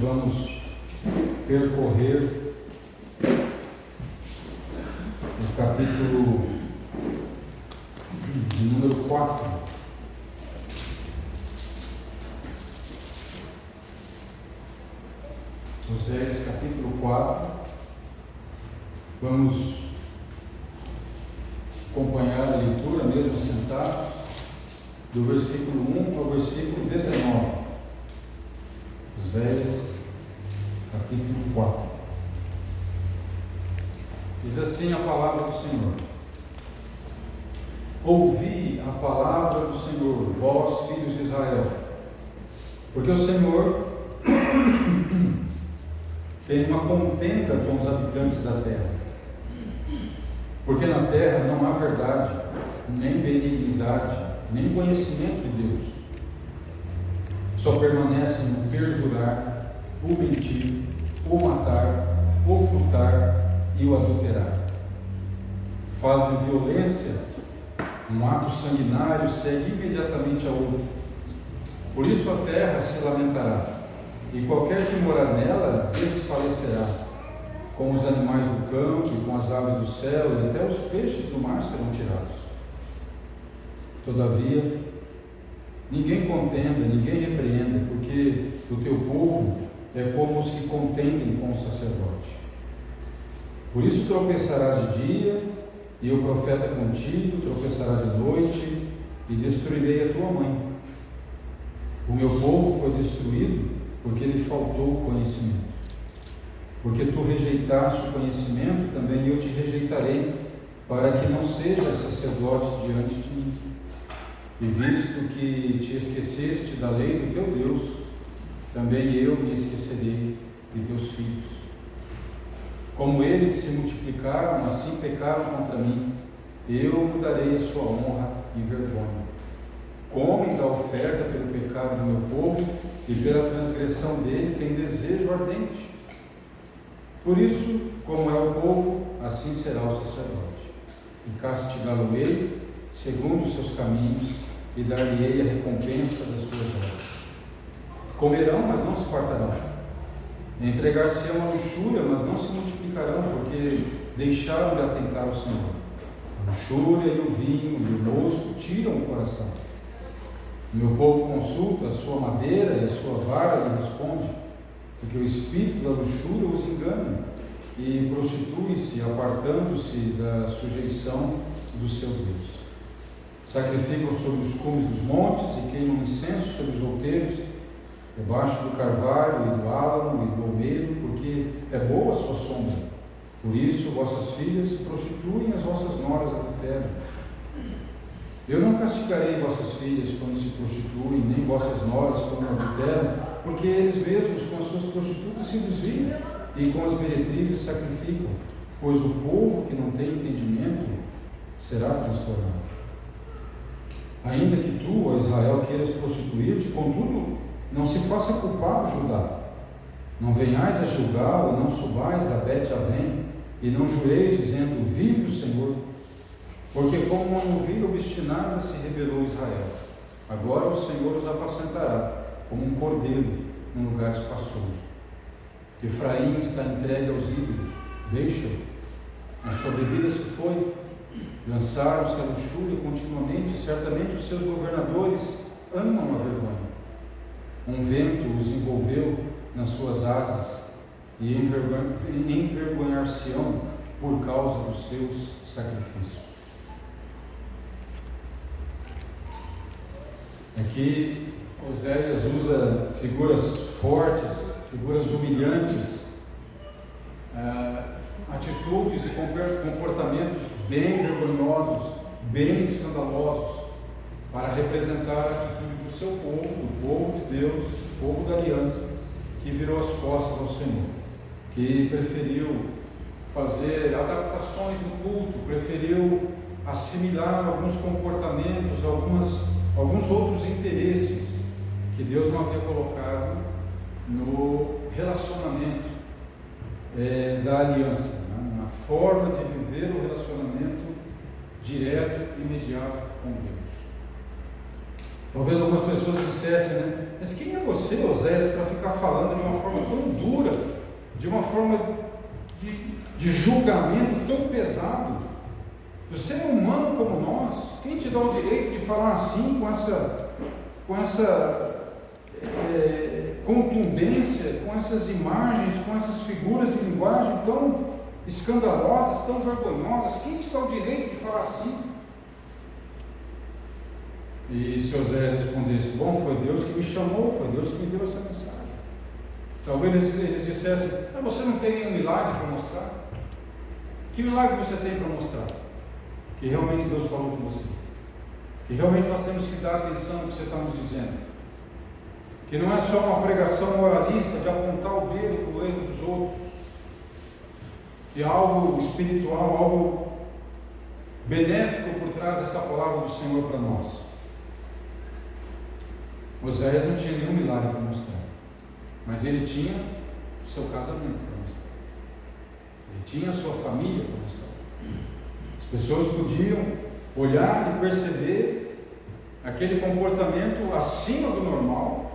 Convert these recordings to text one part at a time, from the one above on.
vamos percorrer o capítulo de número 4. Oséias capítulo 4. Vamos acompanhar a leitura, mesmo sentados, do versículo 1 ao versículo 19. Oséias capítulo 4. Diz assim a palavra do Senhor: ouvi a palavra do Senhor, vós, filhos de Israel, porque o Senhor tem uma contenda com os habitantes da terra, porque na terra não há verdade, nem benignidade, nem conhecimento de Deus. Só permanecem o perjurar, o mentir, o matar, o furtar e o adulterar. Fazem violência, um ato sanguinário segue imediatamente a outro. Por isso a terra se lamentará, e qualquer que morar nela desfalecerá. Com os animais do campo, e com as aves do céu, e até os peixes do mar serão tirados. Todavia, ninguém contenda, ninguém repreenda, porque o teu povo é como os que contendem com o sacerdote. Por isso tropeçarás de dia, e o profeta contigo tropeçará de noite, e destruirei a tua mãe. O meu povo foi destruído porque lhe faltou conhecimento. Porque tu rejeitaste o conhecimento, também eu te rejeitarei, para que não sejas sacerdote diante de mim. E visto que te esqueceste da lei do teu Deus, também eu me esquecerei de teus filhos. Como eles se multiplicaram, assim pecaram contra mim, eu mudarei a sua honra e vergonha. Comem da oferta pelo pecado do meu povo, e pela transgressão dele tem desejo ardente. Por isso, como é o povo, assim será o sacerdote. E castigá-lo-ei segundo os seus caminhos, e dar-lhe-ei a recompensa das suas obras. Comerão, mas não se fartarão. Entregar-se-ão à luxúria, mas não se multiplicarão, porque deixaram de atentar ao Senhor. A luxúria e o vinho e o mosto tiram o coração. O meu povo consulta a sua madeira, e a sua vara lhe responde, porque o espírito da luxúria os engana, e prostituem-se, apartando-se da sujeição do seu Deus. Sacrificam sobre os cumes dos montes, e queimam incenso sobre os outeiros, debaixo do carvalho, e do álamo, e do almeiro, porque é boa a sua sombra. Por isso vossas filhas se prostituem, as vossas noras adulteram. Eu não castigarei vossas filhas quando se prostituem, nem vossas noras quando adulteram, porque eles mesmos com as suas prostitutas se desviam, e com as meretrizes sacrificam, pois o povo que não tem entendimento será transtornado. Ainda que tu, ó Israel, queiras prostituir-te, contudo, não se faça culpado Judá. Não venhais a Gilgal, e não subais a Bet-Avém, e não jureis dizendo, vive o Senhor. Porque como uma novilha obstinada se rebelou Israel, agora o Senhor os apacentará, como um cordeiro num lugar espaçoso. Efraim está entregue aos ídolos, deixa-o. A sua bebida se foi, lançaram-se à luxúria continuamente, certamente os seus governadores amam a vergonha. Um vento os envolveu nas suas asas, e envergonhar-se-ão por causa dos seus sacrifícios. Aqui Oséias usa figuras fortes, figuras humilhantes, atitudes e comportamentos bem vergonhosos, bem escandalosos, para representar a atitude do seu povo, do povo de Deus, do povo da aliança, que virou as costas ao Senhor, que preferiu fazer adaptações no culto, preferiu assimilar alguns comportamentos, alguns outros interesses que Deus não havia colocado no relacionamento da aliança, né? Na forma de viver o relacionamento direto e imediato com Deus. Talvez algumas pessoas dissessem, né? Mas quem é você, Oséias, para ficar falando de uma forma tão dura, de uma forma de julgamento tão pesado? Você é humano como nós. Quem te dá o direito de falar assim, com essa contundência, com essas imagens, com essas figuras de linguagem tão escandalosas, tão vergonhosas? Quem te dá o direito de falar assim? E se Oséias respondesse: bom, foi Deus que me chamou, foi Deus que me deu essa mensagem. Talvez eles dissessem: você não tem nenhum milagre para mostrar? Que milagre você tem para mostrar? Que realmente Deus falou com você, que realmente nós temos que dar atenção ao que você está nos dizendo, que não é só uma pregação moralista de apontar o dedo para o erro dos outros, que é algo espiritual, algo benéfico por trás dessa palavra do Senhor para nós. Oséias não tinha nenhum milagre para mostrar, mas ele tinha o seu casamento para mostrar, ele tinha a sua família para mostrar. As pessoas podiam olhar e perceber aquele comportamento acima do normal,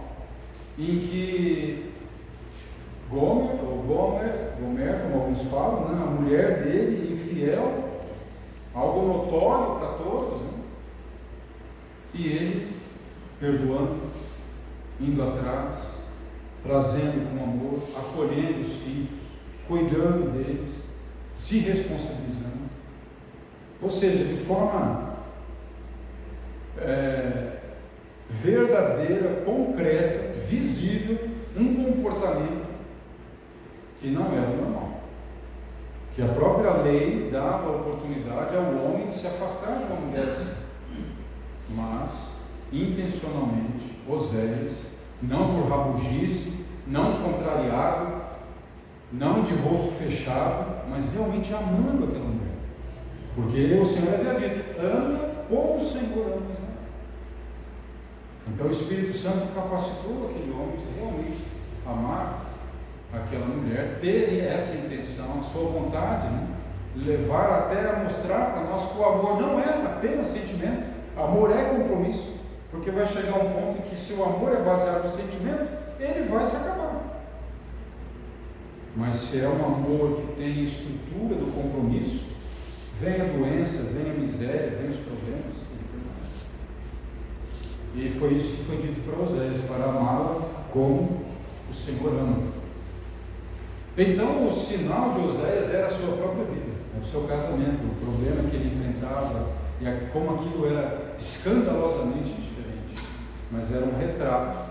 em que Gomer, como alguns falam, né, a mulher dele, infiel, algo notório para todos, né, e ele perdoando, indo atrás, trazendo com amor, acolhendo os filhos, cuidando deles, se responsabilizando. Ou seja, de forma verdadeira, concreta, visível, um comportamento que não era normal, que a própria lei dava oportunidade ao homem de se afastar de uma mulher assim. Mas intencionalmente Oséias, não por rabugice, não contrariado, não de rosto fechado, mas realmente amando aquela mulher, porque o Senhor havia dito: ama como o Senhor ama Israel. Então o Espírito Santo capacitou aquele homem de realmente amar aquela mulher, ter essa intenção, a sua vontade, né? Levar até a mostrar para nós que o amor não é apenas sentimento, amor é compromisso, porque vai chegar um ponto em que, se o amor é baseado no sentimento, ele vai se acabar. Mas se é um amor que tem a estrutura do compromisso, vem a doença, vem a miséria, vem os problemas. E foi isso que foi dito para Oséias, para amá-la como o Senhor ama. Então o sinal de Oséias era a sua própria vida, o seu casamento, o problema que ele enfrentava, e como aquilo era escandalosamente diferente, mas era um retrato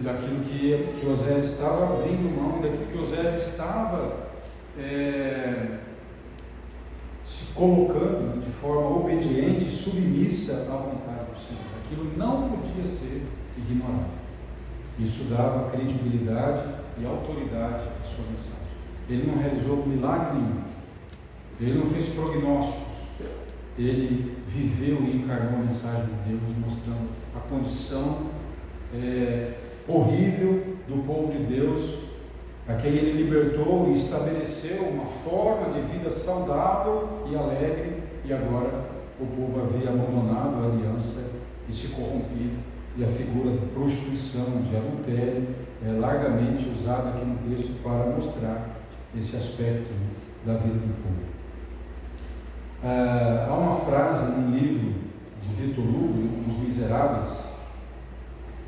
daquilo que Oséias estava abrindo mão, daquilo que Oséias estava se colocando de forma obediente, submissa à vontade do Senhor. Aquilo não podia ser ignorado. Isso dava credibilidade e autoridade à sua mensagem. Ele não realizou milagre nenhum, ele não fez prognósticos, ele viveu e encarnou a mensagem de Deus, mostrando a condição horrível do povo de Deus, a quem ele libertou e estabeleceu uma forma de vida saudável e alegre, e agora o povo havia abandonado a aliança e se corrompido, e a figura de prostituição, de adultério, é largamente usada aqui no texto para mostrar esse aspecto da vida do povo. Há uma frase no livro de Victor Hugo, Os Miseráveis,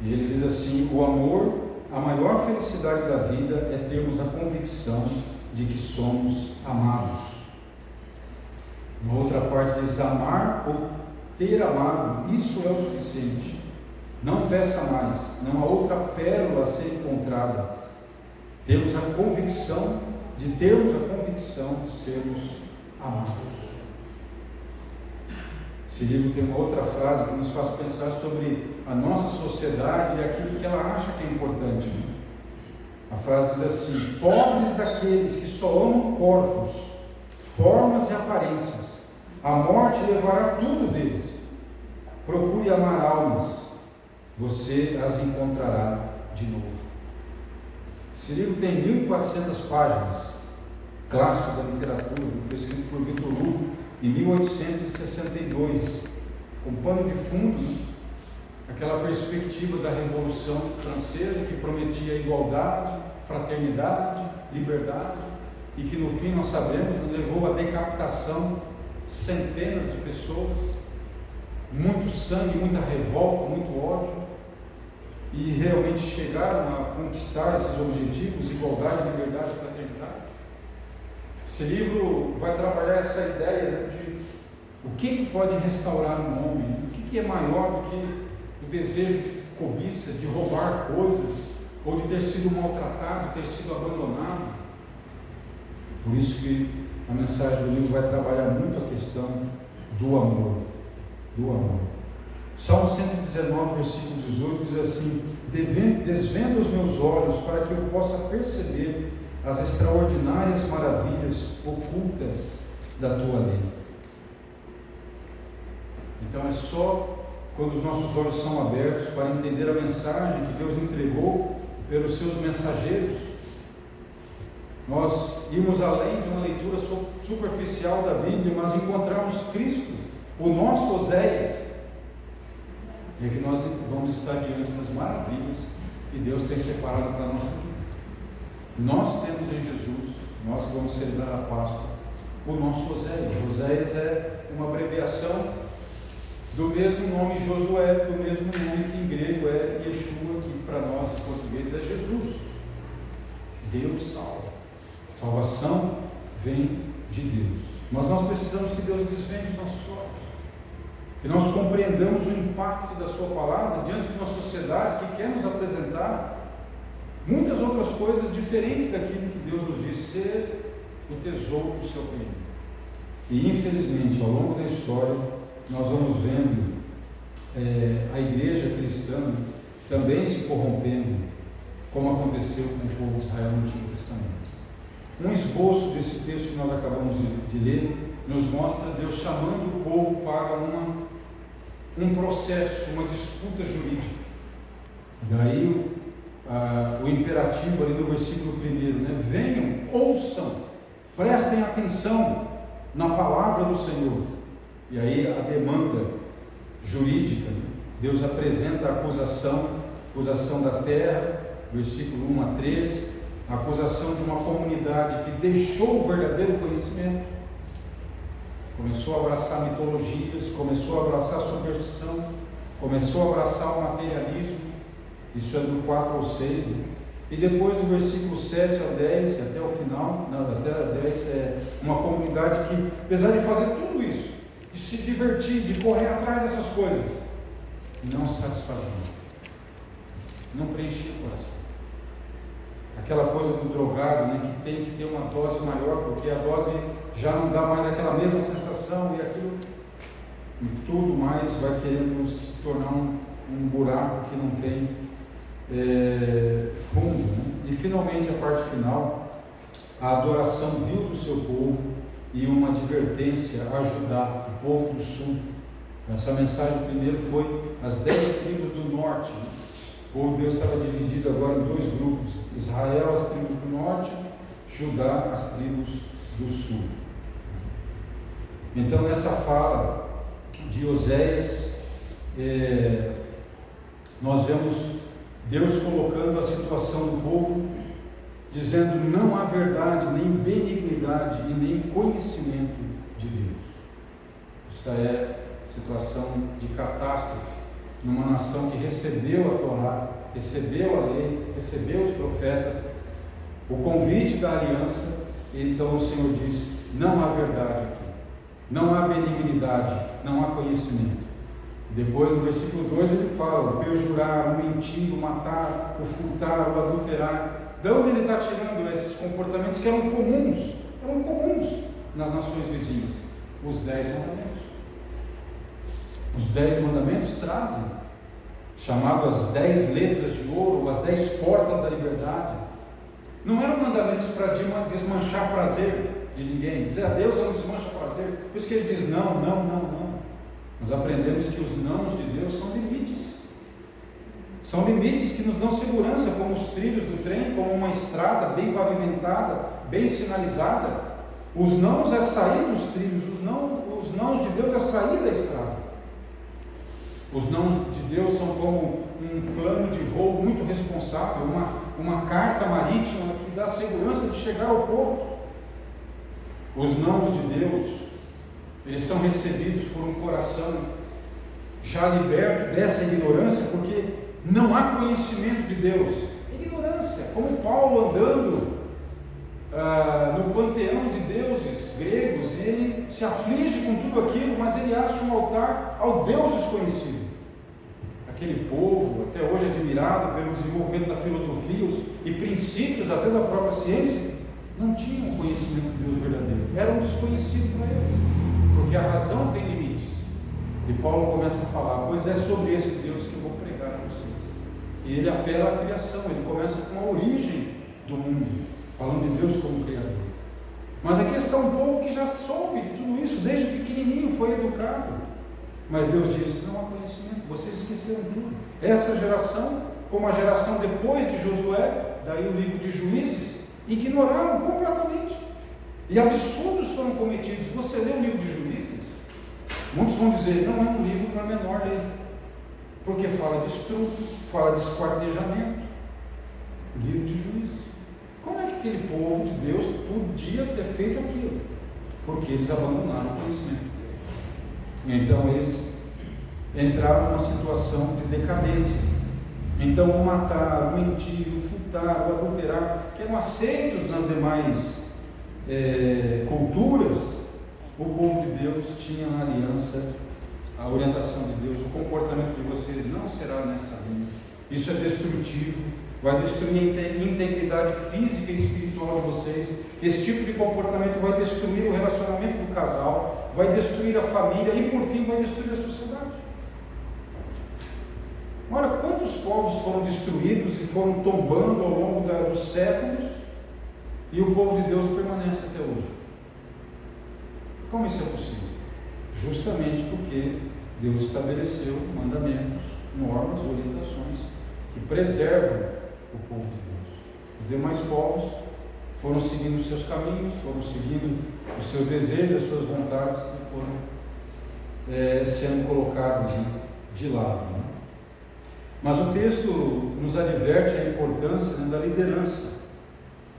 e ele diz assim: o amor, a maior felicidade da vida é termos a convicção de que somos amados. Uma outra parte diz: amar ou ter amado, isso é o suficiente. Não peça mais, não há outra pérola a ser encontrada. Termos a convicção de sermos amados. Esse livro tem uma outra frase que nos faz pensar sobre a nossa sociedade e aquilo que ela acha que é importante. A frase diz assim: pobres daqueles que só amam corpos, formas e aparências, a morte levará tudo deles. Procure amar almas, você as encontrará de novo. Esse livro tem 1.400 páginas, clássico da literatura, foi escrito por Victor Hugo em 1862, com pano de fundo, aquela perspectiva da Revolução Francesa que prometia igualdade, fraternidade, liberdade, e que no fim nós sabemos levou à decapitação de centenas de pessoas, muito sangue, muita revolta, muito ódio, e realmente chegaram a conquistar esses objetivos: igualdade, liberdade e fraternidade. Esse livro vai trabalhar essa ideia, né, de o que pode restaurar um homem, o que é maior do que o desejo de cobiça, de roubar coisas, ou de ter sido maltratado, ter sido abandonado. Por isso que a mensagem do livro vai trabalhar muito a questão do amor. Do amor. Salmo 119, versículo 18 diz assim: desvenda os meus olhos para que eu possa perceber as extraordinárias maravilhas ocultas da tua lei. Então é só quando os nossos olhos são abertos para entender a mensagem que Deus entregou pelos seus mensageiros, nós irmos além de uma leitura superficial da Bíblia, mas encontrarmos Cristo, o nosso Oséias, e é que nós vamos estar diante das maravilhas que Deus tem separado para a nossa vida. Nós temos em Jesus, nós vamos celebrar a Páscoa, o nosso Oséias. Oséias é uma abreviação do mesmo nome Josué, do mesmo nome que em grego é Yeshua, que para nós em português é Jesus. Deus salva. A salvação vem de Deus. Mas nós precisamos que Deus desvende os nossos olhos, que nós compreendamos o impacto da sua palavra diante de uma sociedade que quer nos apresentar muitas outras coisas diferentes daquilo que Deus nos diz ser o tesouro do seu reino. E infelizmente, ao longo da história, nós vamos vendo a igreja cristã também se corrompendo, como aconteceu com o povo de Israel no Antigo Testamento. Um esboço desse texto que nós acabamos de ler nos mostra Deus chamando o povo para um processo, uma disputa jurídica. Daí o imperativo ali no versículo 1, né? Venham, ouçam, prestem atenção na palavra do Senhor. E aí a demanda jurídica, né? Deus apresenta a acusação da terra, versículo 1 a 3, a acusação de uma comunidade que deixou o verdadeiro conhecimento, começou a abraçar mitologias, começou a abraçar a superstição, começou a abraçar o materialismo. Isso é do 4 ao 6, né? E depois do versículo 7 a 10, até o final, até a 10, é uma comunidade que, apesar de fazer tudo isso, de se divertir, de correr atrás dessas coisas, não se satisfazia, não preenchia o coração. Aquela coisa do drogado, né, que tem que ter uma dose maior, porque a dose já não dá mais aquela mesma sensação, e aquilo e tudo mais vai querendo se tornar um buraco que não tem fundo, né? E finalmente a parte final, a adoração vil do seu povo e uma advertência a Judá, o povo do sul. Essa mensagem primeiro foi as 10 tribos do norte, né? O povo de Deus estava dividido agora em 2 grupos: Israel, as tribos do norte, Judá, as tribos do sul. Então nessa fala de Oséias, nós vemos Deus colocando a situação do povo, dizendo: não há verdade, nem benignidade e nem conhecimento de Deus. Esta é a situação de catástrofe numa nação que recebeu a Torá, recebeu a lei, recebeu os profetas, o convite da aliança. E então o Senhor diz: não há verdade aqui, não há benignidade, não há conhecimento. Depois, no versículo 2, ele fala: o perjurar, o mentir, o matar, o furtar, o adulterar. De onde ele está tirando esses comportamentos que eram comuns nas nações vizinhas? Os 10 mandamentos. Os 10 mandamentos trazem, chamado as 10 letras de ouro, as 10 portas da liberdade. Não eram mandamentos para desmanchar prazer de ninguém, dizer a Deus não desmancha prazer. Por isso que ele diz não, não, não, não. Nós aprendemos que os nãos de Deus são limites. São limites que nos dão segurança, como os trilhos do trem, como uma estrada bem pavimentada, bem sinalizada. Os nãos é sair dos trilhos, os nãos de Deus é sair da estrada. Os nãos de Deus são como um plano de voo muito responsável, uma carta marítima que dá segurança de chegar ao porto. Os nãos de Deus, eles são recebidos por um coração já liberto dessa ignorância, porque não há conhecimento de Deus. Ignorância, como Paulo andando no panteão de deuses gregos, e ele se aflige com tudo aquilo, mas ele acha um altar ao Deus desconhecido. Aquele povo, até hoje admirado pelo desenvolvimento da filosofia e princípios até da própria ciência, não tinham conhecimento de Deus verdadeiro, era um desconhecido para eles, porque a razão tem limites. E Paulo começa a falar: pois é sobre esse Deus que eu vou pregar a vocês. E ele apela à criação, ele começa com a origem do mundo, falando de Deus como Criador. Mas aqui está um povo que já soube de tudo isso, desde pequenininho foi educado. Mas Deus disse: não há conhecimento, vocês esqueceram tudo. Essa geração, como a geração depois de Josué, daí o livro de Juízes, ignoraram completamente. E absurdos foram cometidos. Você lê o livro de Juízes, muitos vão dizer: não é um livro para menor ler, porque fala de estupro, fala de esquartejamento. O livro de Juízes. Como é que aquele povo de Deus podia ter feito aquilo? Porque eles abandonaram o conhecimento de Deus. Então eles entraram numa situação de decadência. Então o matar, o mentir, o furtar, o adulterar, que eram aceitos nas demais culturas, o povo de Deus tinha na aliança a orientação de Deus: o comportamento de vocês não será nessa linha, isso é destrutivo, vai destruir a integridade física e espiritual de vocês, esse tipo de comportamento vai destruir o relacionamento do casal, vai destruir a família e por fim vai destruir a sociedade. Olha quantos povos foram destruídos e foram tombando ao longo dos séculos, e o povo de Deus permanece até hoje. Como isso é possível? Justamente porque Deus estabeleceu mandamentos, normas, orientações que preservam o povo de Deus. Os demais povos foram seguindo os seus caminhos, foram seguindo os seus desejos, as suas vontades, e foram sendo colocados de lado. Né? Mas o texto nos adverte a importância, né, da liderança.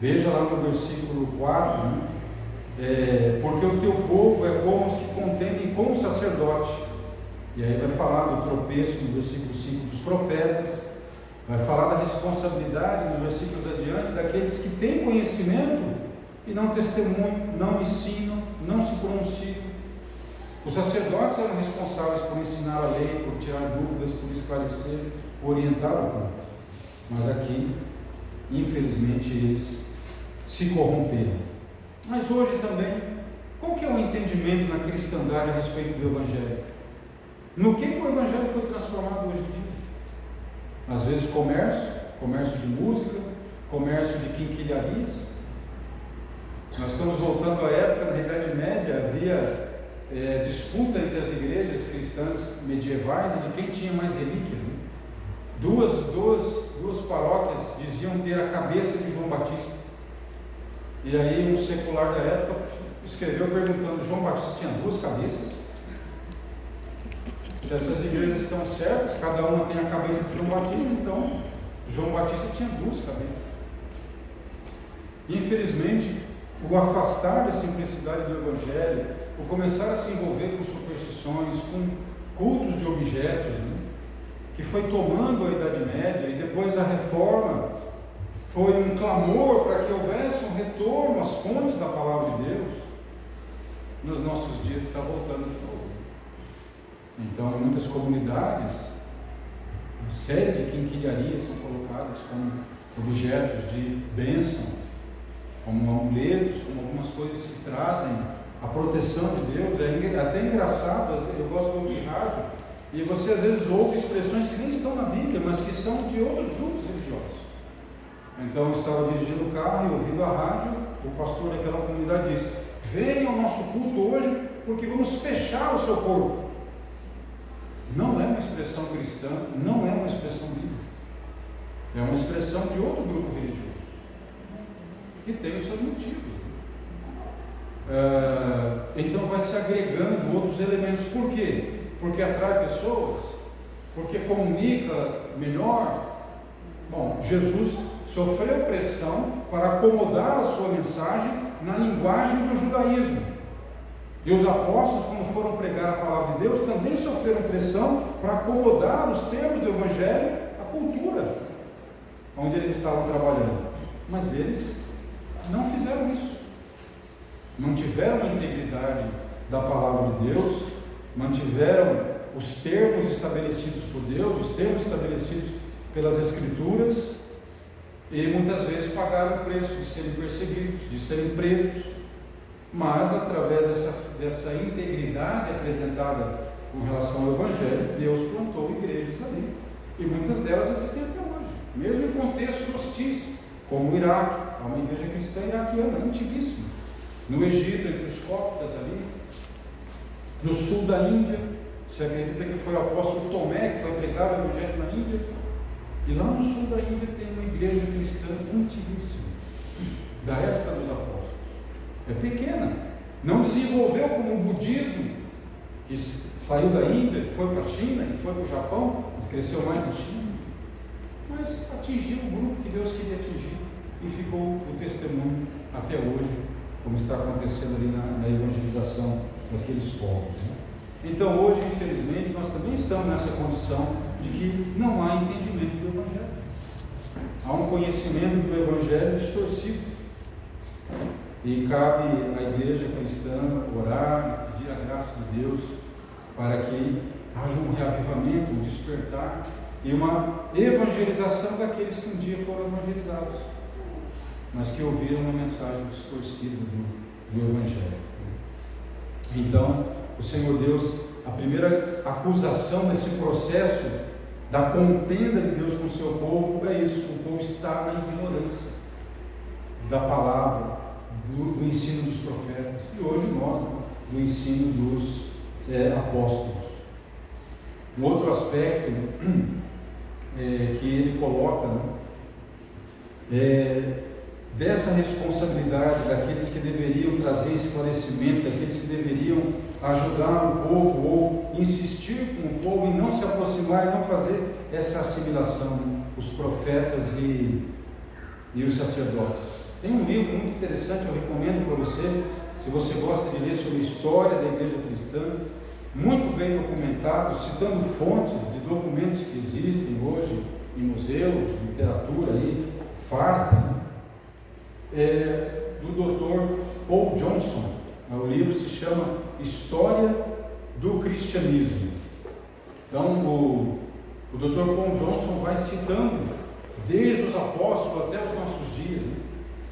Veja lá no versículo 4, né? Porque o teu povo é como os que contendem com o sacerdote. E aí vai falar do tropeço no versículo 5 dos profetas, vai falar da responsabilidade nos versículos adiante daqueles que têm conhecimento e não testemunham, não ensinam, não se pronunciam. Os sacerdotes eram responsáveis por ensinar a lei, por tirar dúvidas, por esclarecer, por orientar o povo. Mas aqui, infelizmente, eles se corromperam. Mas hoje também, qual que é o entendimento na cristandade a respeito do Evangelho? No que o Evangelho foi transformado hoje em dia? Às vezes comércio de música, comércio de quinquilharias. Nós estamos voltando à época, na Idade Média, havia disputa entre as igrejas cristãs medievais e de quem tinha mais relíquias. Né? Duas paróquias diziam ter a cabeça de João Batista. E aí um secular da época escreveu perguntando: João Batista tinha duas cabeças? Se essas igrejas estão certas, cada uma tem a cabeça de João Batista, então João Batista tinha duas cabeças. Infelizmente, o afastar da simplicidade do Evangelho, o começar a se envolver com superstições, com cultos de objetos, né, que foi tomando a Idade Média, e depois a Reforma foi um clamor para que houvesse um retorno às fontes da Palavra de Deus, nos nossos dias está voltando de novo. Então, em muitas comunidades, uma série de quinquilharias são colocadas como objetos de bênção, como amuletos, como algumas coisas que trazem a proteção de Deus. É até engraçado, eu gosto de ouvir rádio, e você às vezes ouve expressões que nem estão na Bíblia, mas que são de outros grupos religiosos. Então, eu estava dirigindo o carro e ouvindo a rádio, o pastor daquela comunidade disse: venha ao nosso culto hoje, porque vamos fechar o seu corpo. Não é uma expressão cristã, não é uma expressão bíblica. É uma expressão de outro grupo religioso, que tem os seus motivos. Então vai se agregando outros elementos. Por quê? Porque atrai pessoas. porque comunica melhor. Bom, Jesus sofreu pressão para acomodar a sua mensagem na linguagem do judaísmo. E os apóstolos, quando foram pregar a palavra de Deus, também sofreram pressão para acomodar os termos do Evangelho à cultura onde eles estavam trabalhando. Mas eles não fizeram isso. Mantiveram a integridade da palavra de Deus, mantiveram os termos estabelecidos por Deus, os termos estabelecidos pelas Escrituras, e muitas vezes pagaram o preço de serem perseguidos, de serem presos, mas através dessa integridade apresentada com relação ao Evangelho, Deus plantou igrejas ali, e muitas delas existem até hoje, mesmo em contextos hostis, como o Iraque. Há uma igreja cristã iraquiana, antiguíssima, no Egito, entre os coptas ali, no sul da Índia. Se acredita que foi o apóstolo Tomé que foi pregar o Evangelho na Índia, e lá no sul da Índia tem uma igreja cristã antiguíssima, da época dos apóstolos. É pequena, não desenvolveu como o budismo, que saiu da Índia, e foi para a China, e foi para o Japão, mas cresceu mais na China, mas atingiu o grupo que Deus queria atingir, e ficou o testemunho até hoje, como está acontecendo ali na evangelização daqueles povos, né? Então hoje, infelizmente, nós também estamos nessa condição de que não há entendimento do Evangelho. Há um conhecimento do Evangelho distorcido. E cabe à igreja cristã orar, pedir a graça de Deus para que haja um reavivamento, um despertar e uma evangelização daqueles que um dia foram evangelizados, mas que ouviram uma mensagem distorcida do Evangelho. Então, o Senhor Deus, a primeira acusação desse processo da contenda de Deus com o seu povo é isso: o povo está na ignorância da palavra, do ensino dos profetas, e hoje nós, do ensino dos apóstolos. Um outro aspecto que ele coloca, dessa responsabilidade daqueles que deveriam trazer esclarecimento, daqueles que deveriam ajudar o povo ou insistir com o povo em não se aproximar e não fazer essa assimilação, os profetas e os sacerdotes. Tem um livro muito interessante, eu recomendo para você, se você gosta de ler sobre a história da igreja cristã, muito bem documentado, citando fontes de documentos que existem hoje em museus, literatura aí, farta, do Dr. Paul Johnson. O livro se chama História do Cristianismo. Então, o Dr. Paul Johnson vai citando, desde os apóstolos até os nossos dias, né,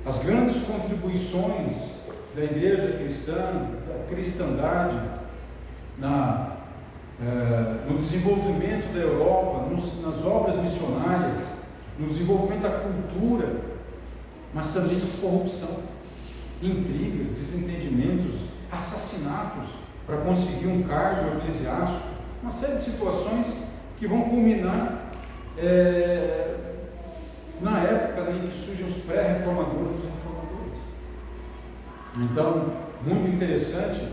as grandes contribuições da igreja cristã, da cristandade, no desenvolvimento da Europa, nas obras missionárias, no desenvolvimento da cultura, mas também de corrupção, intrigas, desentendimentos, assassinatos para conseguir um cargo eclesiástico, uma série de situações que vão culminar na época em que surgem os pré-reformadores e os reformadores. Então, muito interessante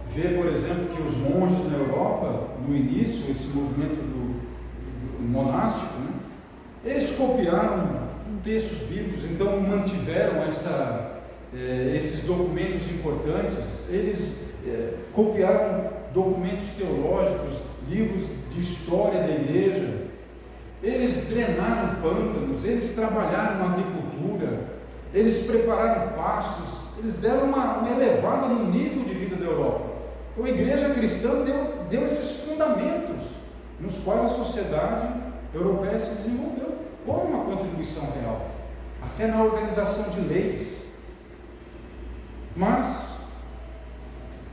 ver, por exemplo, que os monges na Europa, no início, esse movimento do monástico, né, eles copiaram textos bíblicos, então mantiveram esses documentos importantes, eles copiaram documentos teológicos, livros de história da igreja, eles drenaram pântanos, eles trabalharam na agricultura, eles prepararam pastos, eles deram uma elevada no nível de vida da Europa. Então a igreja cristã deu esses fundamentos nos quais a sociedade europeia se desenvolveu. Houve uma contribuição real, até na organização de leis. Mas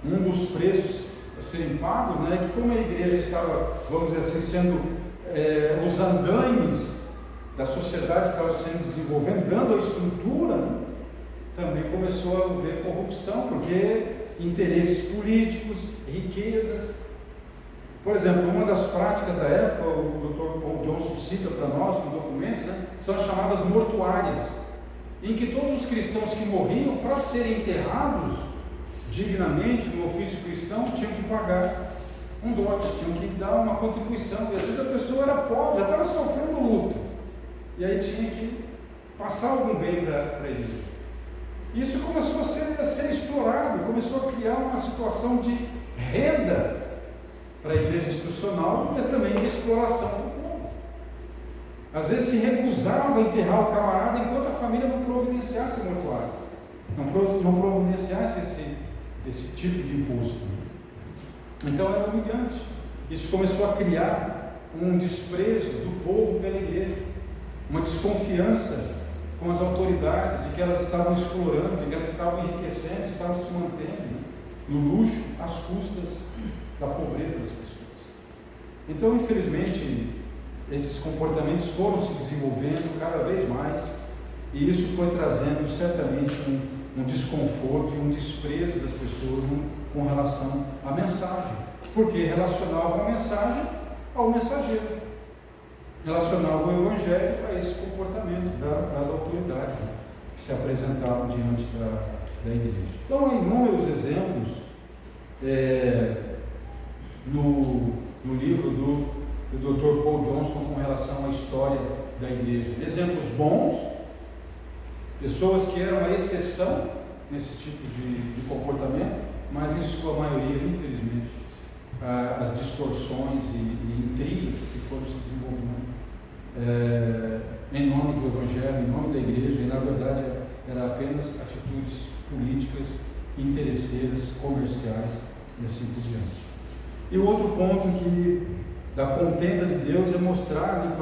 um dos preços a serem pagos, né, é que como a igreja estava, vamos dizer assim, sendo os andaimes da sociedade estavam sendo desenvolvendo, dando a estrutura, né, também começou a haver corrupção, porque interesses políticos, riquezas. Por exemplo, uma das práticas da época, o Dr. Paul Johnson cita para nós nos documentos, né, são as chamadas mortuárias, em que todos os cristãos que morriam, para serem enterrados dignamente no ofício cristão, tinham que pagar um dote, tinham que dar uma contribuição, e às vezes a pessoa era pobre, já estava sofrendo luto, e aí tinha que passar algum bem para a igreja. Isso começou a ser explorado, começou a criar uma situação de renda para a igreja institucional, mas também de exploração do povo. Às vezes se recusava a enterrar o camarada enquanto a família não providenciasse o mortuário, não providenciasse esse tipo de imposto. Então era humilhante. Isso começou a criar um desprezo do povo pela igreja, uma desconfiança com as autoridades, de que elas estavam explorando, de que elas estavam enriquecendo, estavam se mantendo no luxo às custas da pobreza das pessoas. Então, infelizmente, esses comportamentos foram se desenvolvendo cada vez mais, e isso foi trazendo certamente um desconforto e um desprezo das pessoas com relação à mensagem, porque relacionavam a mensagem ao mensageiro, relacionavam o evangelho a esse comportamento das autoridades, né, que se apresentavam diante da igreja. Então, há inúmeros exemplos no livro do Dr. Paul Johnson com relação à história da igreja. Exemplos bons, pessoas que eram a exceção nesse tipo de comportamento, mas em sua maioria, infelizmente, as distorções e intrigas que foram se desenvolvendo em nome do Evangelho, em nome da igreja, e na verdade eram apenas atitudes políticas, interesseiras, comerciais e assim por diante. E o outro ponto da contenda de Deus é mostrar-lhe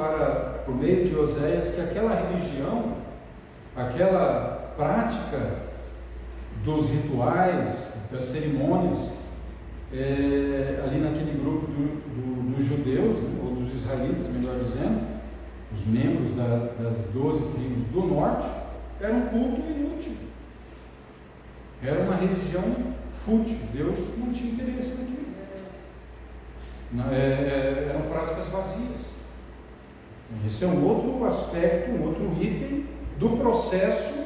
por meio de Oséias, que aquela religião, aquela prática dos rituais, das cerimônias, ali naquele grupo dos judeus, né, ou dos israelitas, melhor dizendo, os membros das 12 tribos do norte, era um culto inútil, era uma religião fútil. Deus não tinha interesse naquilo, eram práticas vazias. Esse é um outro aspecto, um outro item do processo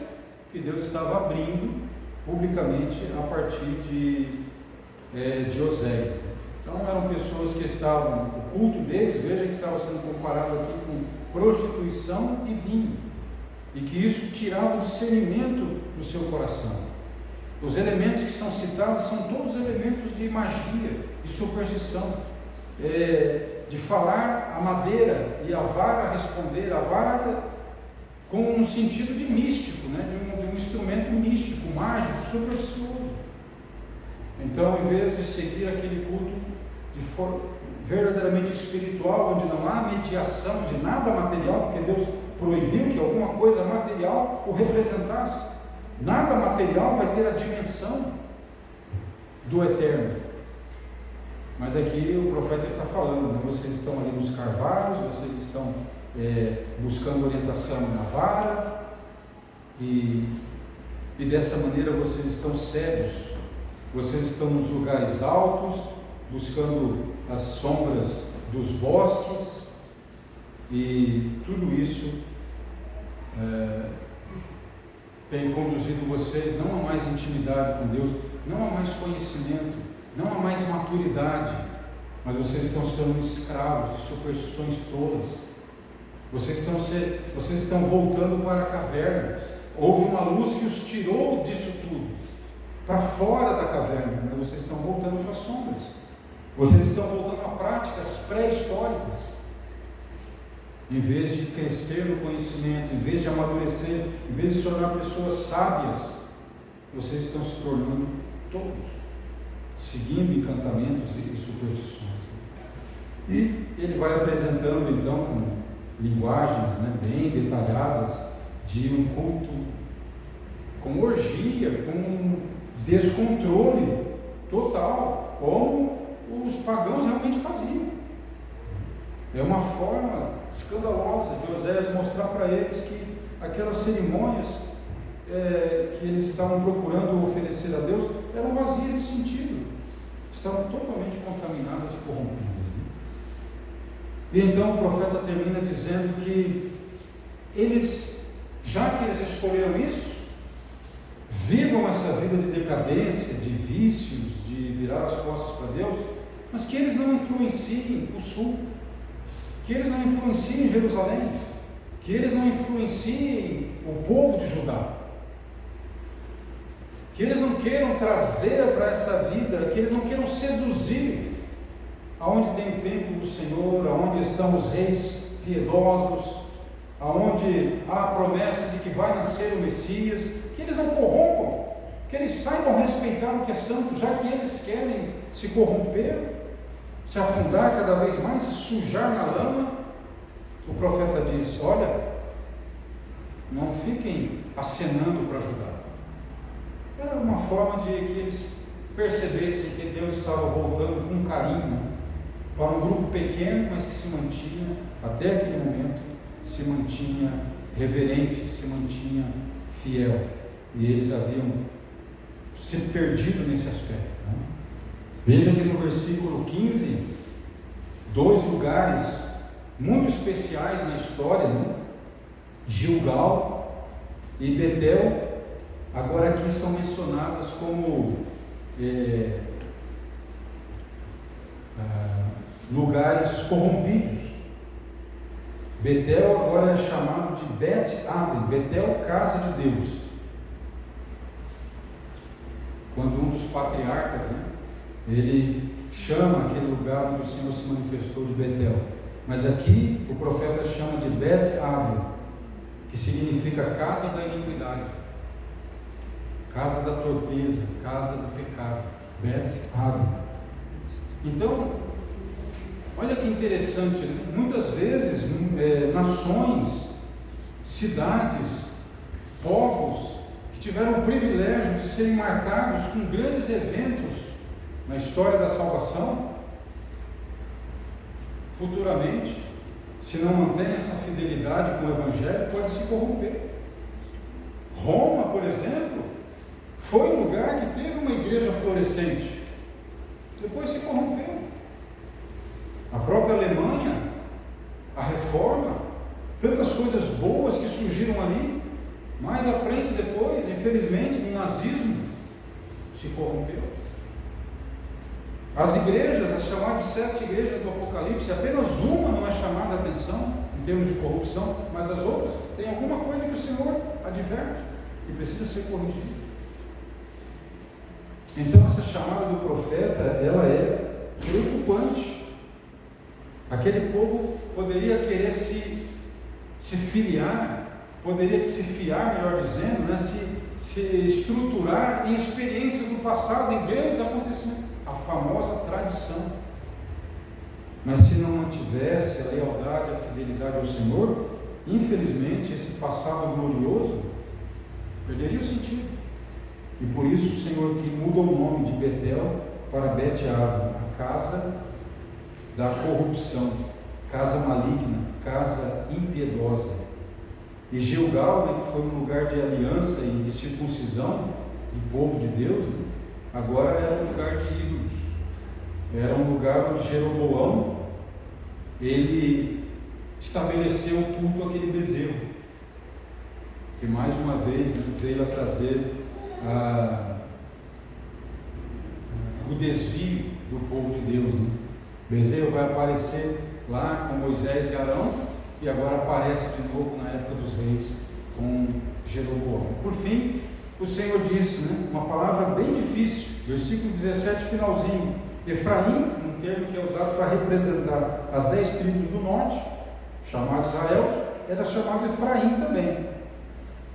que Deus estava abrindo publicamente a partir de Oséias. Então eram pessoas que estavam, o culto deles, veja que estava sendo comparado aqui com prostituição e vinho, e que isso tirava o discernimento do seu coração. Os elementos que são citados são todos elementos de magia, de superstição, de falar a madeira e a vara responder, a vara com um sentido de místico, né? de um instrumento místico, mágico, supersticioso. Então, em vez de seguir aquele culto de forma verdadeiramente espiritual, onde não há mediação de nada material, porque Deus proibiu que alguma coisa material o representasse, nada material vai ter a dimensão do eterno. Mas aqui o profeta está falando, né? Vocês estão ali nos carvalhos, vocês estão buscando orientação na vara, e dessa maneira vocês estão cegos, vocês estão nos lugares altos, buscando as sombras dos bosques, e tudo isso tem conduzido vocês não a mais intimidade com Deus, não a mais conhecimento, não há mais maturidade, mas vocês estão se tornando escravos de superstições tolas. Vocês estão voltando para a caverna. Houve uma luz que os tirou disso tudo, para fora da caverna, mas vocês estão voltando para as sombras. Vocês estão voltando a práticas pré-históricas. Em vez de crescer no conhecimento, em vez de amadurecer, em vez de se tornar pessoas sábias, vocês estão se tornando tolos, seguindo encantamentos e superstições. E ele vai apresentando então com linguagens, né, bem detalhadas de um culto com orgia, com descontrole total, como os pagãos realmente faziam. É uma forma escandalosa de Oséias mostrar para eles que aquelas cerimônias que eles estavam procurando oferecer a Deus eram vazias de sentido, estavam totalmente contaminadas e corrompidas. E então o profeta termina dizendo que eles, já que eles escolheram isso, vivam essa vida de decadência, de vícios, de virar as costas para Deus, mas que eles não influenciem o sul, que eles não influenciem Jerusalém, que eles não influenciem o povo de Judá, que eles não queiram trazer para essa vida, que eles não queiram seduzir aonde tem o templo do Senhor, aonde estão os reis piedosos, aonde há a promessa de que vai nascer o Messias, que eles não corrompam, que eles saibam respeitar o que é santo, já que eles querem se corromper, se afundar cada vez mais, se sujar na lama. O profeta disse: olha, não fiquem acenando para ajudar. Era uma forma de que eles percebessem que Deus estava voltando com carinho para um grupo pequeno, mas que se mantinha, até aquele momento, se mantinha reverente, se mantinha fiel. E eles haviam se perdido nesse aspecto. Veja que no versículo 15, dois lugares muito especiais na história, Gilgal e Betel, agora aqui são mencionadas como lugares corrompidos. Betel agora é chamado de Bet-Aven, Betel, casa de Deus. Quando um dos patriarcas, ele chama aquele lugar onde o Senhor se manifestou de Betel. Mas aqui o profeta chama de Bet-Aven, que significa casa da iniquidade, casa da torpeza, casa do pecado. Bet-Aven. Então, olha que interessante, muitas vezes nações, cidades, povos que tiveram o privilégio de serem marcados com grandes eventos na história da salvação, futuramente, se não mantém essa fidelidade com o Evangelho, pode se corromper. Roma, por exemplo, foi um lugar que teve uma igreja florescente, depois se corrompeu. A própria Alemanha, a Reforma, tantas coisas boas que surgiram ali, mais à frente depois, infelizmente, o nazismo se corrompeu. As igrejas, as chamadas 7 igrejas do Apocalipse, apenas uma não é chamada a atenção em termos de corrupção, mas as outras tem alguma coisa que o Senhor adverte e precisa ser corrigida. Então essa chamada do profeta, ela é preocupante. Aquele povo poderia querer se filiar, poderia se fiar, melhor dizendo, se estruturar em experiências do passado, em grandes acontecimentos, a famosa tradição. Mas se não mantivesse a lealdade, a fidelidade ao Senhor, infelizmente esse passado glorioso perderia o sentido. E por isso o Senhor que muda o nome de Betel para Bet-Aven, a casa da corrupção, casa maligna, casa impiedosa. E Gilgal, que foi um lugar de aliança e de circuncisão do povo de Deus, agora era um lugar de ídolos. Era um lugar onde Jeroboão, ele estabeleceu o culto àquele bezerro, que mais uma vez veio a trazer o desvio do povo de Deus. O bezerro vai aparecer lá com Moisés e Arão, e agora aparece de novo na época dos reis com Jeroboão. Por fim, o Senhor disse, uma palavra bem difícil, versículo 17, finalzinho: Efraim, um termo que é usado para representar as 10 tribos do norte, chamado Israel, era chamado Efraim também.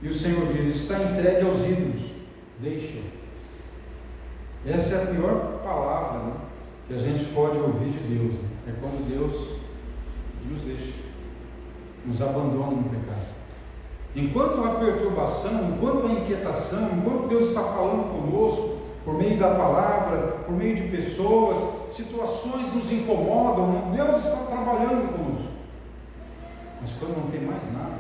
E o Senhor diz: está entregue aos ídolos, deixa. Essa é a pior palavra que a gente pode ouvir de Deus. É quando Deus nos deixa, nos abandona no pecado. Enquanto há perturbação, enquanto há inquietação, enquanto Deus está falando conosco, por meio da palavra, por meio de pessoas, situações nos incomodam, Deus está trabalhando conosco. Mas quando não tem mais nada,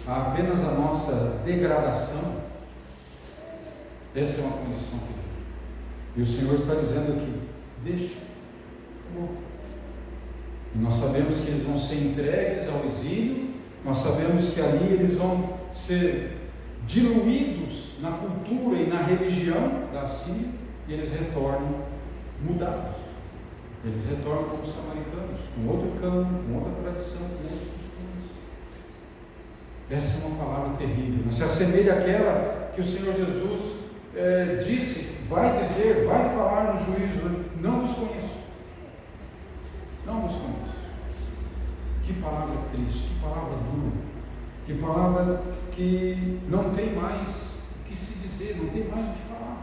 há apenas a nossa degradação, essa é uma condição que e o Senhor está dizendo aqui: deixa. E nós sabemos que eles vão ser entregues ao exílio, nós sabemos que ali eles vão ser diluídos na cultura e na religião da Síria, e eles retornam mudados. Eles retornam como samaritanos, com outro canto, com outra tradição, com outros costumes. Essa é uma palavra terrível. Não se assemelha àquela que o Senhor Jesus disse, vai dizer, vai falar no juízo: não vos conheço. Não vos conheço. Que palavra triste, que palavra dura, que palavra que não tem mais o que se dizer, não tem mais o que falar.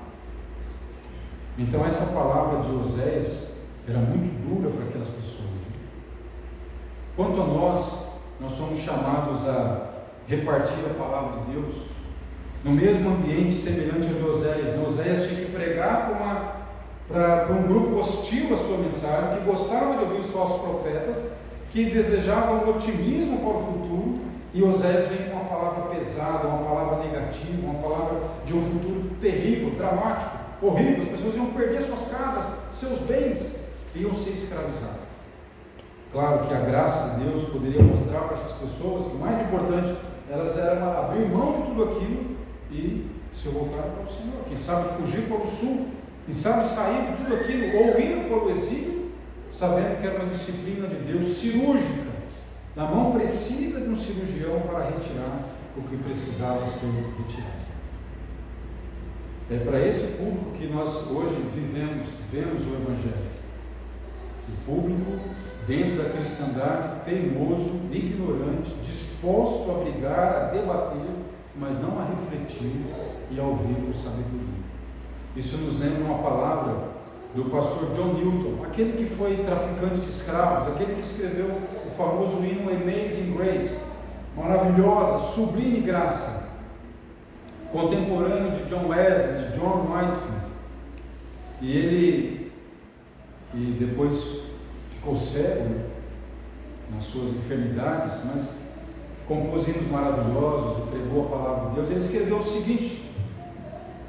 Então essa palavra de Oséias era muito dura para aquelas pessoas. Quanto a nós somos chamados a repartir a palavra de Deus no mesmo ambiente semelhante ao de Oséias. Oséias tinha que pregar para um grupo hostil à sua mensagem, que gostava de ouvir os falsos profetas, que desejavam um otimismo para o futuro, e Oséias vem com uma palavra pesada, uma palavra negativa, uma palavra de um futuro terrível, dramático, horrível. As pessoas iam perder suas casas, seus bens, iam ser escravizadas. Claro que a graça de Deus poderia mostrar para essas pessoas que o mais importante, elas eram abrir mão de tudo aquilo e se voltar para o Senhor. Quem sabe fugir para o sul, quem sabe sair de tudo aquilo, ou ir para o exílio, sabendo que era uma disciplina de Deus cirúrgica. Na mão precisa de um cirurgião para retirar o que precisava ser retirado. É para esse público que nós hoje vemos o Evangelho. O público dentro da cristandade, teimoso, ignorante, disposto a brigar, a debater, mas não a refletir e a ouvir com sabedoria. Isso nos lembra uma palavra do pastor John Newton, aquele que foi traficante de escravos, aquele que escreveu o famoso hino Amazing Grace, maravilhosa, sublime graça, contemporâneo de John Wesley, de John Whitefield. E ele depois ficou cego nas suas enfermidades, mas compôs hinos maravilhosos e pregou a palavra de Deus. Ele escreveu o seguinte,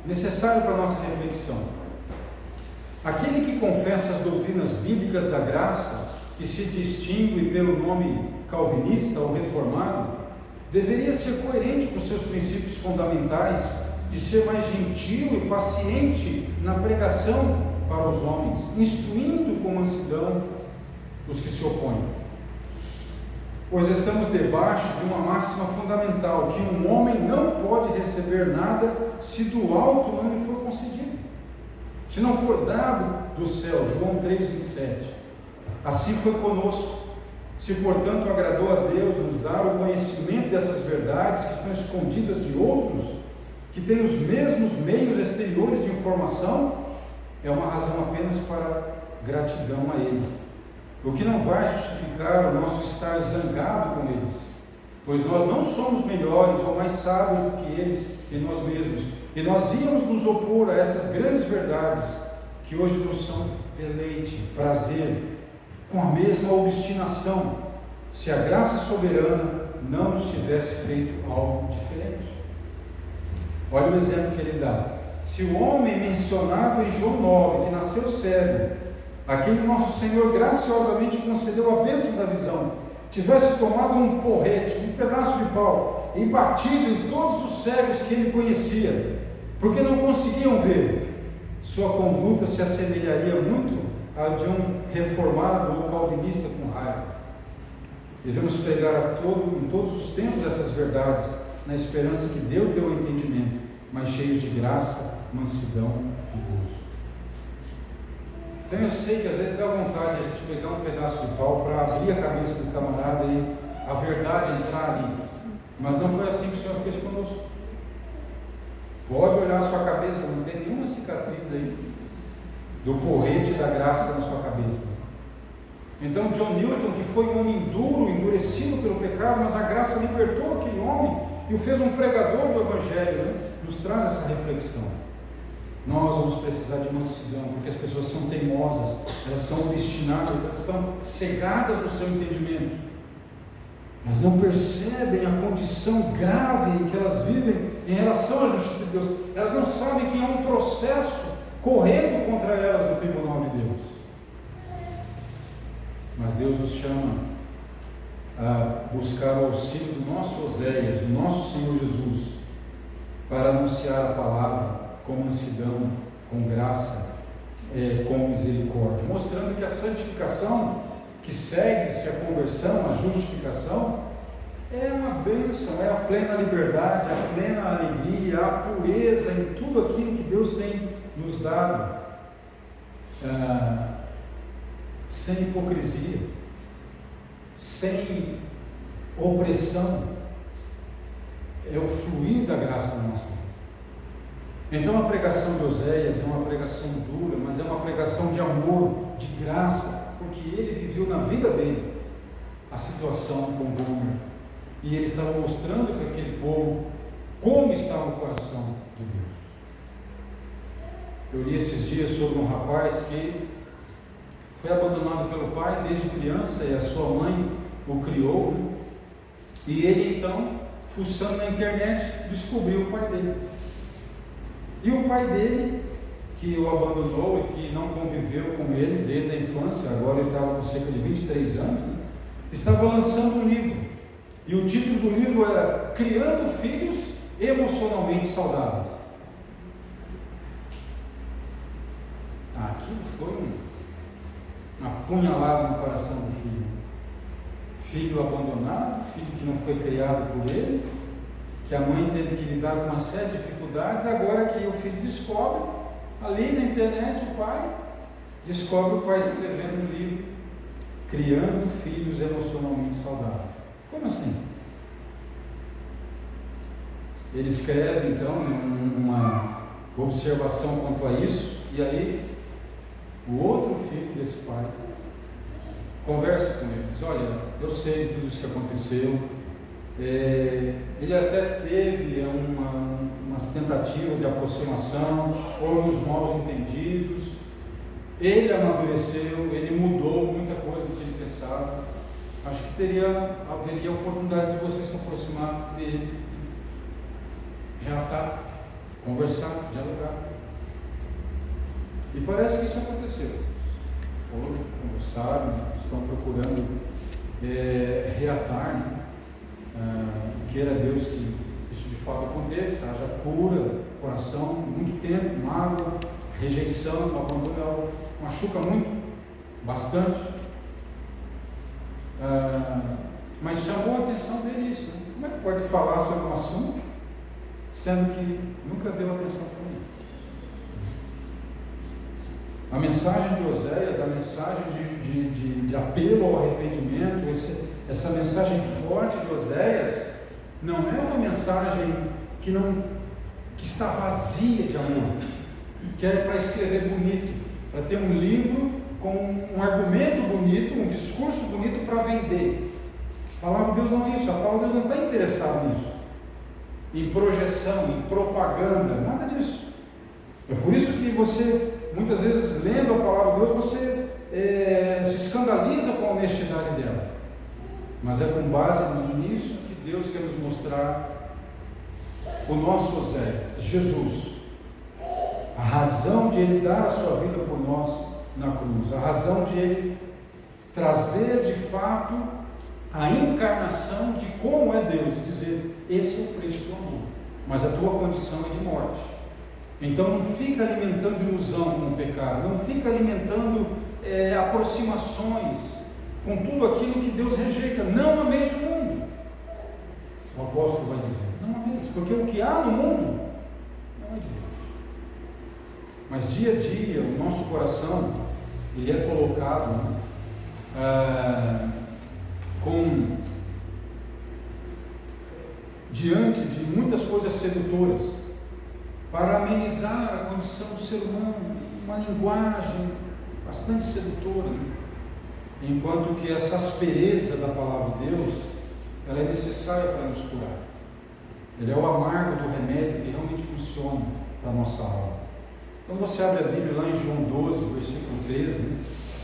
necessário para a nossa reflexão: aquele que confessa as doutrinas bíblicas da graça, que se distingue pelo nome calvinista ou reformado, deveria ser coerente com seus princípios fundamentais de ser mais gentil e paciente na pregação para os homens, instruindo com mansidão os que se opõem. Pois estamos debaixo de uma máxima fundamental, que um homem não pode receber nada se do alto não lhe for concedido, se não for dado do céu. João 3,27. Assim foi conosco. Se portanto agradou a Deus nos dar o conhecimento dessas verdades que estão escondidas de outros, que têm os mesmos meios exteriores de informação, é uma razão apenas para gratidão a Ele, o que não vai justificar o nosso estar zangado com eles, pois nós não somos melhores ou mais sábios do que eles em nós mesmos, e nós íamos nos opor a essas grandes verdades que hoje nos são deleite, prazer, com a mesma obstinação, se a graça soberana não nos tivesse feito algo diferente. Olha o exemplo que ele dá. Se o homem mencionado em João 9, que nasceu cego, aquele nosso Senhor graciosamente concedeu a bênção da visão, tivesse tomado um porrete, um pedaço de pau, e batido em todos os cegos que ele conhecia, porque não conseguiam ver, sua conduta se assemelharia muito à de um reformado ou calvinista com raiva. Devemos pregar em todos os tempos essas verdades, na esperança que Deus deu o entendimento, mas cheios de graça, mansidão e gozo. Então eu sei que às vezes dá vontade de a gente pegar um pedaço de pau para abrir a cabeça do camarada e a verdade entrar ali, mas não foi assim que o Senhor fez conosco. Pode olhar a sua cabeça, não tem nenhuma cicatriz aí do porrete da graça na sua cabeça. Então John Newton, que foi um homem duro, endurecido pelo pecado, mas a graça libertou aquele homem e o fez um pregador do Evangelho, nos traz essa reflexão. Nós vamos precisar de mansidão, porque as pessoas são teimosas, elas são obstinadas, elas estão cegadas no seu entendimento, mas não percebem a condição grave em que elas vivem em relação à justiça de Deus. Elas não sabem que há um processo correndo contra elas no tribunal de Deus. Mas Deus nos chama a buscar o auxílio do nosso Oséias, do nosso Senhor Jesus, para anunciar a palavra com mansidão, com graça, com misericórdia, mostrando que a santificação que segue-se a conversão, a justificação, é uma bênção, é a plena liberdade, a plena alegria, a pureza em tudo aquilo que Deus tem nos dado, sem hipocrisia, sem opressão. É o fluir da graça na nossa vida. Então a pregação de Oséias é uma pregação dura, mas é uma pregação de amor, de graça, porque ele viveu na vida dele a situação com Gomer, e ele estava mostrando para aquele povo como estava o coração de Deus. Eu li esses dias sobre um rapaz que foi abandonado pelo pai desde criança, e a sua mãe o criou, né? E ele então, fuçando na internet, descobriu o pai dele. E o pai dele, que o abandonou e que não conviveu com ele desde a infância, agora ele estava com cerca de 23 anos, né? Estava lançando um livro. E o título do livro era Criando Filhos Emocionalmente Saudáveis. Aquilo foi uma punhalada no coração do filho. Filho abandonado, filho que não foi criado por ele, que a mãe teve que lidar com uma série de dificuldades. Agora que o filho descobre, ali na internet, o pai descobre o pai escrevendo um livro, Criando Filhos Emocionalmente Saudáveis. Como assim? Ele escreve então uma observação quanto a isso, e aí o outro filho desse pai conversa com ele, diz: olha, eu sei de tudo isso que aconteceu, ele até teve umas tentativas de aproximação, houve uns maus entendidos, ele amadureceu, ele mudou muita coisa do que ele pensava. Acho que haveria a oportunidade de você se aproximar dele, reatar, conversar, dialogar. E parece que isso aconteceu. Foram, conversaram, estão procurando reatar, né? Queira Deus que isso de fato aconteça, haja cura, coração, muito tempo, mágoa, rejeição, abandono, machuca muito, bastante. Mas chamou a atenção dele isso, né? Como é que pode falar sobre um assunto sendo que nunca deu atenção para ele? A mensagem de Oséias, a mensagem de apelo ao arrependimento, essa mensagem forte de Oséias, não é uma mensagem que está vazia de amor, que é para escrever bonito, para ter um livro com um argumento bonito, um discurso bonito para vender. A palavra de Deus não é isso, a palavra de Deus não está interessada nisso, em projeção, em propaganda, nada disso. É por isso que você, muitas vezes, lendo a palavra de Deus, você se escandaliza com a honestidade dela, mas é com base nisso que Deus quer nos mostrar o nosso Oséias, Jesus, a razão de Ele dar a sua vida por nós na cruz, a razão de Ele trazer de fato a encarnação de como é Deus, e dizer: esse é o preço do amor, mas a tua condição é de morte. Então não fica alimentando ilusão com o pecado, não fica alimentando aproximações com tudo aquilo que Deus rejeita. Não ameis o mundo, o apóstolo vai dizer, não ameis, porque o que há no mundo não é de Deus. Mas dia a dia o nosso coração, ele é colocado diante de muitas coisas sedutoras, para amenizar a condição do ser humano, uma linguagem bastante sedutora, né? Enquanto que essa aspereza da palavra de Deus, ela é necessária para nos curar. Ele é o amargo do remédio que realmente funciona para a nossa alma. Quando você abre a Bíblia lá em João 12, versículo 13, né,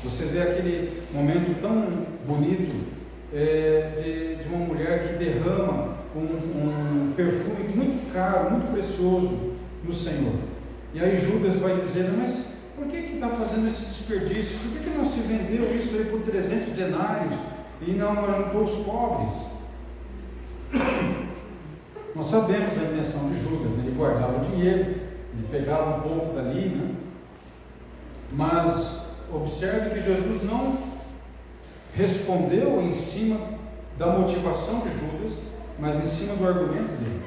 você vê aquele momento tão bonito de uma mulher que derrama um perfume muito caro, muito precioso no Senhor. E aí Judas vai dizer: mas por que está fazendo esse desperdício? Por que não se vendeu isso aí por 300 denários e não ajudou os pobres? Nós sabemos da intenção de Judas, né? Ele guardava o dinheiro, ele pegava um pouco dali, né? Mas observe que Jesus não respondeu em cima da motivação de Judas, mas em cima do argumento dele.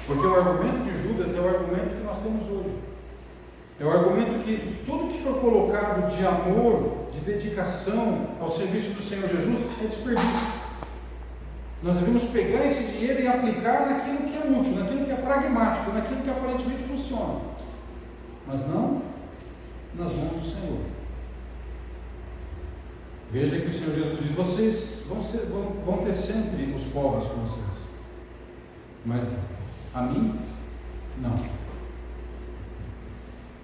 Porque o argumento de Judas é o argumento que nós temos hoje. É o argumento que tudo que for colocado de amor, de dedicação ao serviço do Senhor Jesus é desperdício. Nós devemos pegar esse dinheiro e aplicar naquilo que é útil, naquilo que é pragmático, naquilo que aparentemente funciona, mas não nas mãos do Senhor. Veja que o Senhor Jesus diz: vocês vão ter sempre os pobres com vocês, mas a mim, não.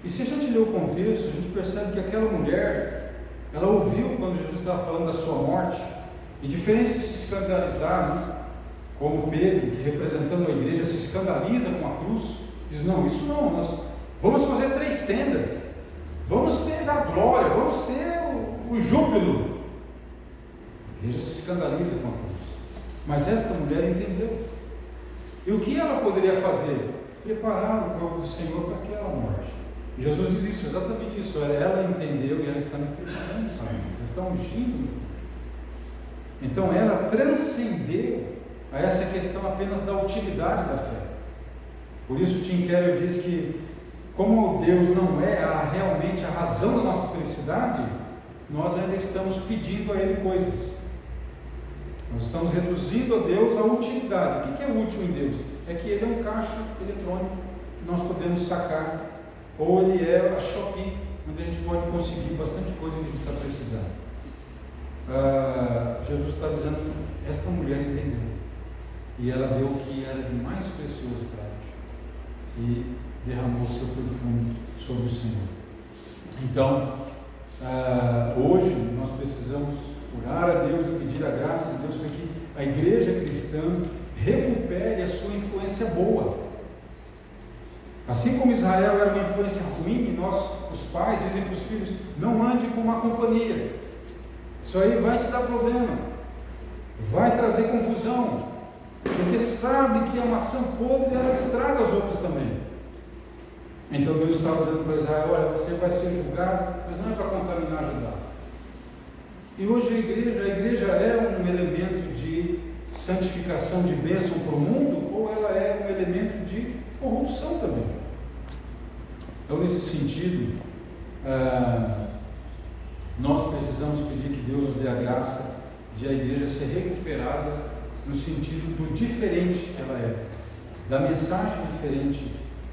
E se a gente ler o contexto, a gente percebe que aquela mulher, ela ouviu quando Jesus estava falando da sua morte, e diferente de se escandalizar, né, como Pedro, que representando a igreja se escandaliza com a cruz, diz: não, isso não, nós vamos fazer 3 tendas, vamos ter a glória, vamos ter o júbilo. A igreja se escandaliza com a cruz, mas esta mulher entendeu. E o que ela poderia fazer? Preparar o corpo do Senhor para aquela morte. E Jesus diz isso, exatamente isso. Ela entendeu e ela está me preparando, sabe? Ela está ungindo. Então ela transcendeu a essa questão apenas da utilidade da fé. Por isso Tim Keller diz que, como Deus não é realmente a razão da nossa felicidade, nós ainda estamos pedindo a Ele coisas. Nós estamos reduzindo a Deus a utilidade. O que é útil em Deus? É que Ele é um caixa eletrônico que nós podemos sacar, ou Ele é a Shopee, onde a gente pode conseguir bastante coisa que a gente está precisando. Jesus está dizendo: esta mulher entendeu, e ela deu o que era de mais precioso para ela, e derramou seu perfume sobre o Senhor. Então, hoje nós precisamos orar a Deus e pedir a graça de Deus para que a igreja cristã recupere a sua influência boa. Assim como Israel era uma influência ruim, e nós, os pais, dizem para os filhos: não ande com uma companhia, isso aí vai te dar problema, vai trazer confusão, porque sabe que a maçã podre ela estraga as outras também. Então Deus estava dizendo para Israel: olha, você vai ser julgado, mas não é para contaminar Judá. E hoje a igreja é um elemento de santificação, de bênção para o mundo, ou ela é um elemento de corrupção também? Então, nesse sentido, nós precisamos pedir que Deus nos dê a graça de a igreja ser recuperada no sentido do diferente que ela é, da mensagem diferente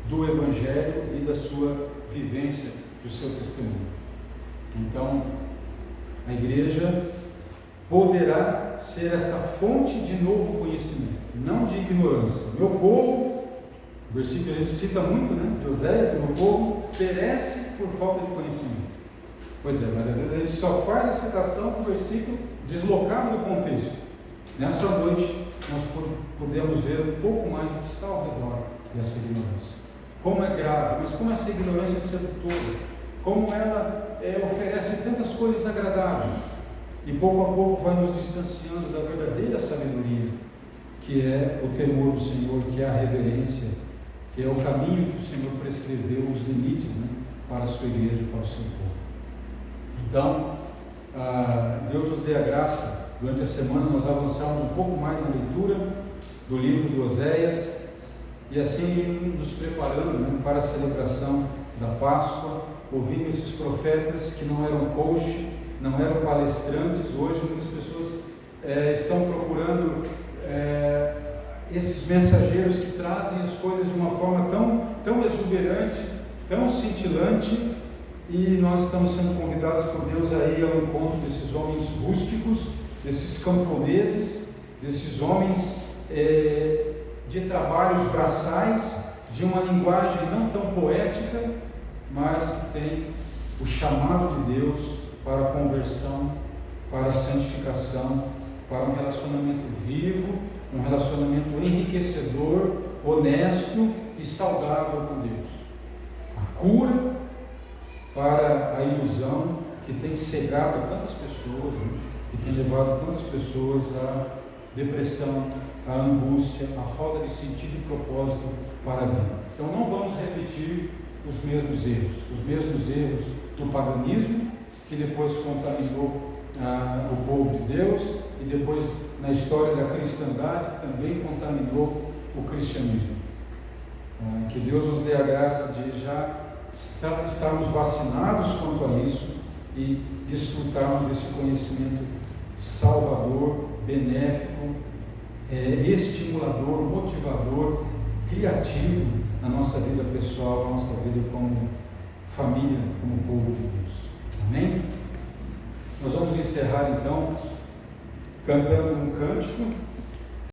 do Evangelho e da sua vivência, do seu testemunho. Então, a igreja poderá ser esta fonte de novo conhecimento, não de ignorância. Meu povo, o versículo que a gente cita muito, né, de Oséias: meu povo perece por falta de conhecimento. Pois é, mas às vezes a gente só faz a citação do versículo deslocado do contexto. Nessa noite nós podemos ver um pouco mais do que está ao redor dessa ignorância. Como é grave, mas como essa ignorância é sedutora, como ela oferece tantas coisas agradáveis, e pouco a pouco vai nos distanciando da verdadeira sabedoria, que é o temor do Senhor, que é a reverência, que é o caminho que o Senhor prescreveu, os limites, né, para a sua igreja, para o seu povo. Então, Deus nos dê a graça, durante a semana nós avançarmos um pouco mais na leitura do livro de Oséias, e assim nos preparando, né, para a celebração da Páscoa, ouvindo esses profetas que não eram coach, não eram palestrantes. Hoje muitas pessoas estão procurando esses mensageiros que trazem as coisas de uma forma tão exuberante, tão cintilante, e nós estamos sendo convidados por Deus a ir ao encontro desses homens rústicos, desses camponeses, desses homens de trabalhos braçais, de uma linguagem não tão poética, mas que tem o chamado de Deus para a conversão, para a santificação, para um relacionamento vivo, um relacionamento enriquecedor, honesto e saudável com Deus. A cura para a ilusão que tem cegado tantas pessoas, né? Que tem levado tantas pessoas à depressão, à angústia, à falta de sentido e propósito para a vida. Então não vamos repetir os mesmos erros do paganismo, que depois contaminou o povo de Deus, e depois, na história da cristandade, também contaminou o cristianismo. Que Deus nos dê a graça de já estarmos vacinados quanto a isso e desfrutarmos desse conhecimento salvador, benéfico, estimulador, motivador, criativo na nossa vida pessoal, na nossa vida como família, como povo de Deus. Amém? Nós vamos encerrar então cantando um cântico,